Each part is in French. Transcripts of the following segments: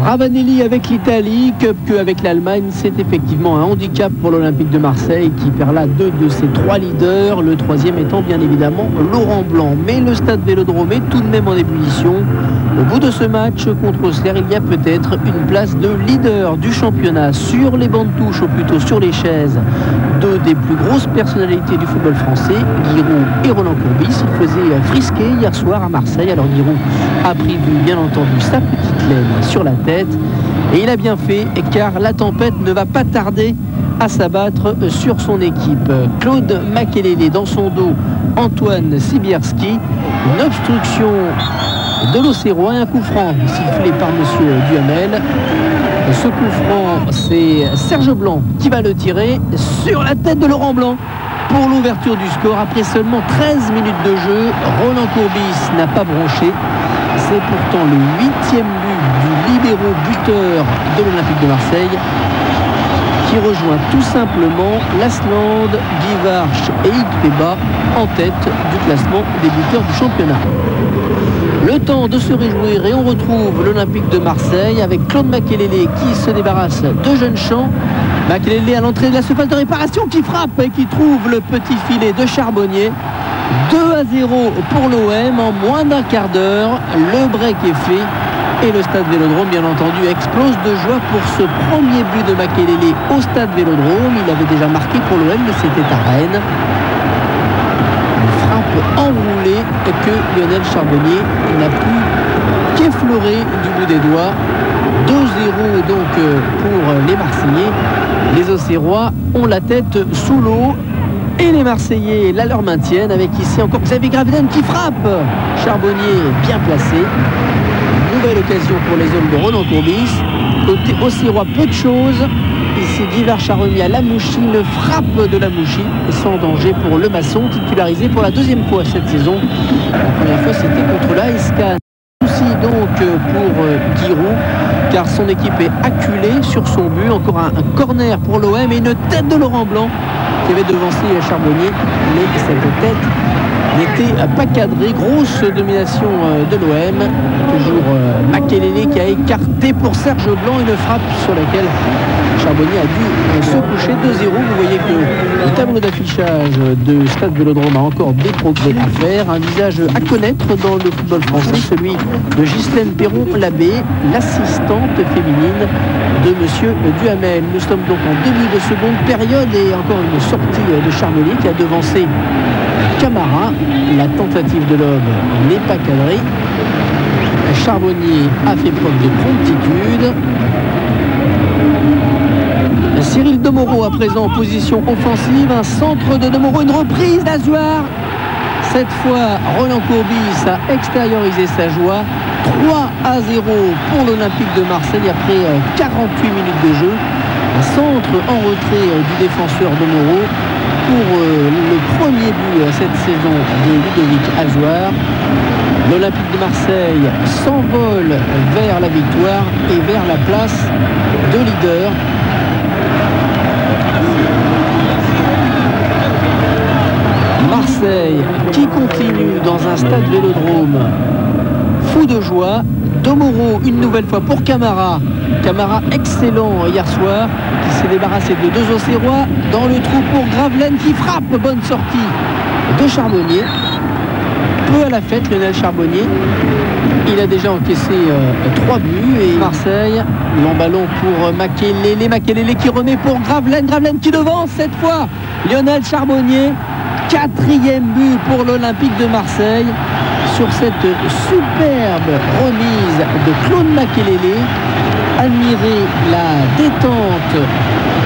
Ravanelli avec l'Italie, qu'avec l'Allemagne, c'est effectivement un handicap pour l'Olympique de Marseille qui perd là 2 de ses 3 leaders, le troisième étant bien évidemment Laurent Blanc. Mais le stade Vélodrome est tout de même en ébullition. Au bout de ce match contre Auxerre, il y a peut-être une place de leader du championnat sur les bancs de touche, ou plutôt sur les chaises, 2 des plus grosses personnalités du football français, Giroud et Roland Courbis. Il faisait frisquer hier soir à Marseille. Alors Giroud a pris bien entendu sa petite laine sur la tête et il a bien fait car la tempête ne va pas tarder à s'abattre sur son équipe. Claude Makelele dans son dos, Antoine Sibierski, une obstruction de l'Auxerrois et un coup franc sifflé par monsieur Duhamel. Ce coup franc, c'est Serge Blanc qui va le tirer sur la tête de Laurent Blanc pour l'ouverture du score. Après seulement 13 minutes de jeu, Roland Courbis n'a pas bronché. C'est pourtant le 8e but du libéraux buteur de l'Olympique de Marseille qui rejoint tout simplement Lasland, Guy Varche et Ikpeba en tête du classement des buteurs du championnat. Le temps de se réjouir et on retrouve l'Olympique de Marseille avec Claude Makelele qui se débarrasse de Jeune-Champ. Makelele à l'entrée de la surface de réparation qui frappe et qui trouve le petit filet de Charbonnier. 2-0 pour l'OM en moins d'un quart d'heure. Le break est fait et le stade Vélodrome, bien entendu, explose de joie pour ce premier but de Makelele au stade Vélodrome. Il avait déjà marqué pour l'OM, mais c'était à Rennes. Une frappe enroulée que Lionel Charbonnier n'a pu qu'effleurer du bout des doigts. 2-0 donc pour les Marseillais. Les Auxerrois ont la tête sous l'eau. Et les Marseillais la leur maintiennent avec ici encore Xavier Graveden qui frappe. Charbonnier bien placé. Nouvelle occasion pour les hommes de Roland Courbis. Côté Auxerrois, peu de choses. Ici Guy Varche a remis à Lamouchi une frappe de Lamouchi sans danger pour Le Masson, titularisé pour la 2e fois cette saison. La première fois c'était contre l'AS Cannes. Aussi donc pour Giroud car son équipe est acculée sur son but. Encore un corner pour l'OM et une tête de Laurent Blanc qui avait devancé Charbonnier, mais cette tête n'était pas cadrée. Grosse domination de l'OM. Toujours Makelele qui a écarté pour Serge Blanc une frappe sur laquelle Charbonnier a dû se coucher. 2-0. Vous voyez que le tableau d'affichage de Stade Vélodrome a encore des progrès à faire. Un visage à connaître dans le football français, celui de Ghislaine Perron-Labbé, l'assistante féminine de monsieur Duhamel. Nous sommes donc en début de seconde période et encore une sortie de Charbonnier qui a devancé Camara. La tentative de l'homme n'est pas cadrée. Charbonnier a fait preuve de promptitude. Cyril Demoro à présent en position offensive. Un centre de Demoro, une reprise d'Azuar. Cette fois, Roland Courbis a extériorisé sa joie. 3-0 pour l'Olympique de Marseille après 48 minutes de jeu. Un centre en retrait du défenseur Demoro pour le premier but cette saison de Ludovic Azuar. L'Olympique de Marseille s'envole vers la victoire et vers la place de leader. Marseille qui continue dans un stade Vélodrome fou de joie. Demoro une nouvelle fois pour Camara. Camara excellent hier soir qui s'est débarrassé de 2 Auxerrois. Dans le trou pour Gravelaine qui frappe. Bonne sortie de Charbonnier. Peu à la fête Lionel Charbonnier. Il a déjà encaissé 3 buts et Marseille, long ballon pour Makelele. Makelele qui remet pour Gravelaine. Gravelaine qui devance cette fois Lionel Charbonnier. 4e but pour l'Olympique de Marseille sur cette superbe remise de Claude Makelele. Admirez la détente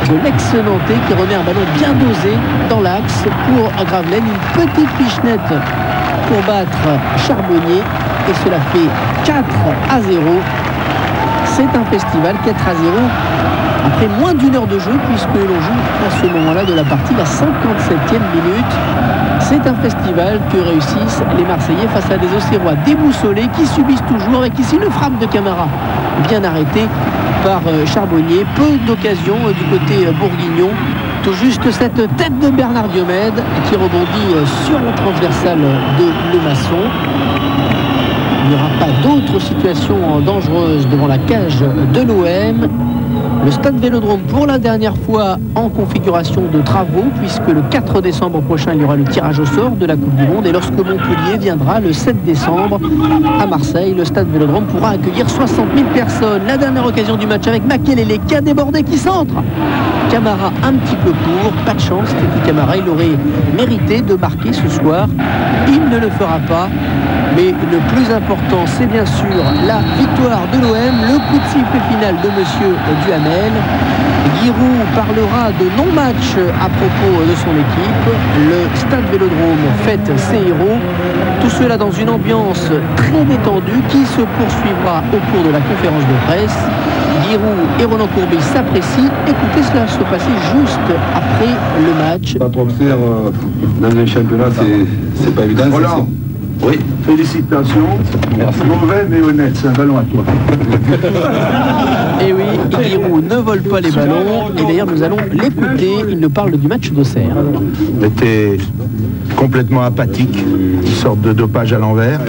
de l'ex-Nantais qui remet un ballon bien dosé dans l'axe pour Gravelaine. Une petite pichenette pour battre Charbonnier et cela fait 4-0. C'est un festival. 4-0 après moins d'1 heure de jeu puisque l'on joue à ce moment-là de la partie la 57e minute. C'est un festival que réussissent les Marseillais face à des Auxerrois déboussolés qui subissent toujours avec ici une frappe de Camara bien arrêtée par Charbonnier. Peu d'occasions du côté bourguignon. Tout juste cette tête de Bernard Diomède qui rebondit sur la transversale de Le Masson. n'y aura pas d'autres situations dangereuses devant la cage de l'OM. Le stade Vélodrome pour la dernière fois en configuration de travaux, puisque le 4 décembre prochain il y aura le tirage au sort de la Coupe du Monde, et lorsque Montpellier viendra le 7 décembre à Marseille, le stade Vélodrome pourra accueillir 60 000 personnes. La dernière occasion du match avec Makelele qui a débordé, qui centre. Camara un petit peu court, pas de chance, Titi Camara, il aurait mérité de marquer ce soir, il ne le fera pas. Mais le plus important, c'est bien sûr la victoire de l'OM, le coup de sifflet final de Monsieur Duhamel. Giroud parlera de non-match à propos de son équipe. Le stade Vélodrome fête ses héros. Tout cela dans une ambiance très détendue qui se poursuivra au cours de la conférence de presse. Giroud et Roland Courbis s'apprécient. Écoutez cela se passer juste après le match. Pas trop faire dans un championnat, c'est pas évident. Roland, oui. Félicitations. Merci. Mauvais mais honnête, c'est un ballon à toi. Et oui, Giroud ne vole pas les ballons. Et d'ailleurs, nous allons l'écouter. Il nous parle du match d'Auxerre. On était complètement apathique, une sorte de dopage à l'envers.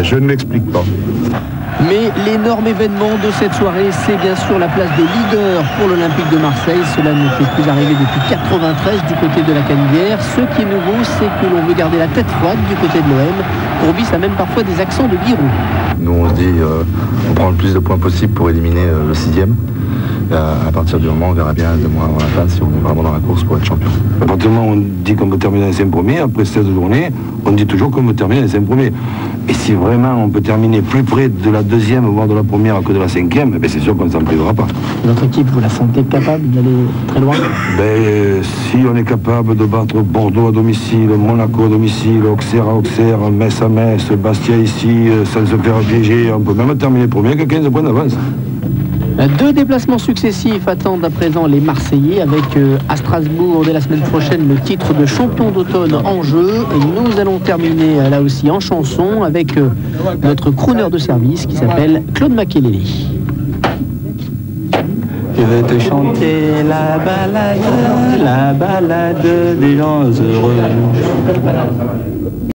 Je ne l'explique pas. Mais l'énorme événement de cette soirée, c'est bien sûr la place de leader pour l'Olympique de Marseille. Cela n'était plus arrivé depuis 93 du côté de la Canebière. Ce qui est nouveau, c'est que l'on veut garder la tête froide du côté de l'OM. Courbis a même parfois des accents de Giroud. Nous on se dit, on prend le plus de points possible pour éliminer le 6e. À partir du moment, on verra bien de mois avant la fin si on est vraiment dans la course pour être champion. À partir du moment où on dit qu'on peut terminer les 5 premiers, après 16 journées, on dit toujours qu'on peut terminer les 5 premiers. Et si vraiment on peut terminer plus près de la 2e, voire de la première que de la 5e, eh c'est sûr qu'on ne s'en privera pas. Notre équipe, vous la sentez capable d'aller très loin? Si on est capable de battre Bordeaux à domicile, Monaco à domicile, Auxerre à Auxerre, Metz à Metz, Bastia ici, sans se faire piéger, on peut même terminer premier avec 15 points d'avance. 2 déplacements successifs attendent à présent les Marseillais avec à Strasbourg dès la semaine prochaine le titre de champion d'automne en jeu. Et nous allons terminer là aussi en chanson avec notre crooner de service qui s'appelle Claude Makelele. Je vais te chanter la balade des gens heureux.